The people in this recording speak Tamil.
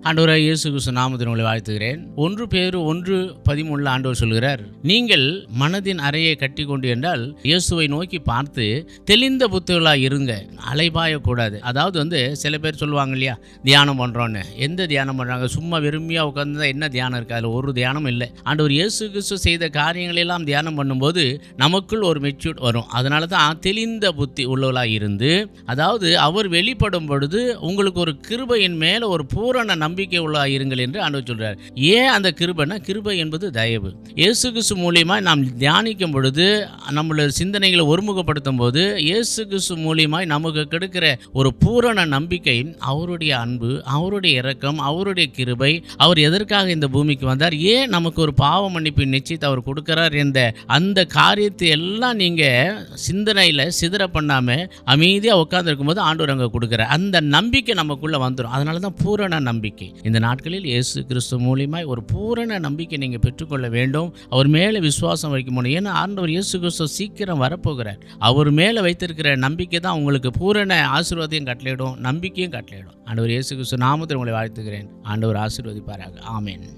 ஆண்டவராகிய இயேசு கிறிஸ்து நாமத்தில் உங்களை வாழ்த்துகிறேன். 1 பேதுரு 1:13 ஆண்டவர் சொல்கிறார், நீங்கள் மனதின் அறையை கட்டி கொண்டு என்றால் இயேசுவை நோக்கி பார்த்து தெளிந்த புத்திகளாக இருங்க, அலைபாயக்கூடாது. அதாவது சில பேர் சொல்லுவாங்க இல்லையா, தியானம் பண்ணுறோன்னு. எந்த தியானம் பண்ணுறாங்க? சும்மா வெறுமையாக உட்காந்து என்ன தியானம் இருக்குது? அதில் ஒரு தியானம் இல்லை. ஆண்டவர் இயேசு கிறிஸ்து செய்த காரியங்களெல்லாம் தியானம் பண்ணும்போது நமக்குள் ஒரு மெச்சூர்ட் வரும். அதனால தான் தெளிந்த புத்தி உள்ளவளாக இருந்து, அதாவது அவர் வெளிப்படும் பொழுது உங்களுக்கு ஒரு கிருபையின் மேலே ஒரு பூரண நம்பிக்கை உள்ளாக இருங்கள் என்று ஆண்டவர் சொல்றார். ஏன் அந்த கிருபைனா, கிருபை என்பது தயவு. இயேசு கிறிஸ்து மூலியமாய் நாம் தியானிக்கும் பொழுது, நம்மளுடைய சிந்தனைகளை ஒருமுகப்படுத்தும் போது, இயேசு கிறிஸ்து மூலியமாய் நமக்கு கிடைக்கிற ஒரு பூரண நம்பிக்கை, அவருடைய அன்பு, அவருடைய இரக்கம், அவருடைய கிருபை, அவர் எதற்காக இந்த பூமிக்கு வந்தார், ஏன் நமக்கு ஒரு பாவ மன்னிப்பு நிச்சயத்தை அவர் கொடுக்கிறார் என்ற அந்த காரியத்தை எல்லாம் நீங்க சிந்தனையில சிதற பண்ணாம அமைதியாக உட்கார்ந்து இருக்கும்போது ஆண்டவர் அங்கே கொடுக்கிறார். அந்த நம்பிக்கை நமக்குள்ள வந்துடும். அதனால தான் பூரண நம்பிக்கை. இந்த நாட்களில் இயேசு கிறிஸ்து மூலியமாய் ஒரு பூரண நம்பிக்கை நீங்கள் பெற்றுக்கொள்ள வேண்டும். அவர் மேலே விசுவாசம் வைக்க முடியும். ஏன்னா ஆண்டவர் இயேசு கிறிஸ்து சீக்கிரம் வரப்போகிறார். அவர் மேலே வைத்திருக்கிற நம்பிக்கை தான் உங்களுக்கு பூரண ஆசீர்வாதத்தையும் கட்டளையிடும், நம்பிக்கையும் கட்டளையிடும். ஆண்டவர் இயேசு கிறிஸ்து நாமத்தில் உங்களை வாழ்த்துகிறேன். ஆண்டவர் ஆசீர்வதிப்பாராக. ஆமென்.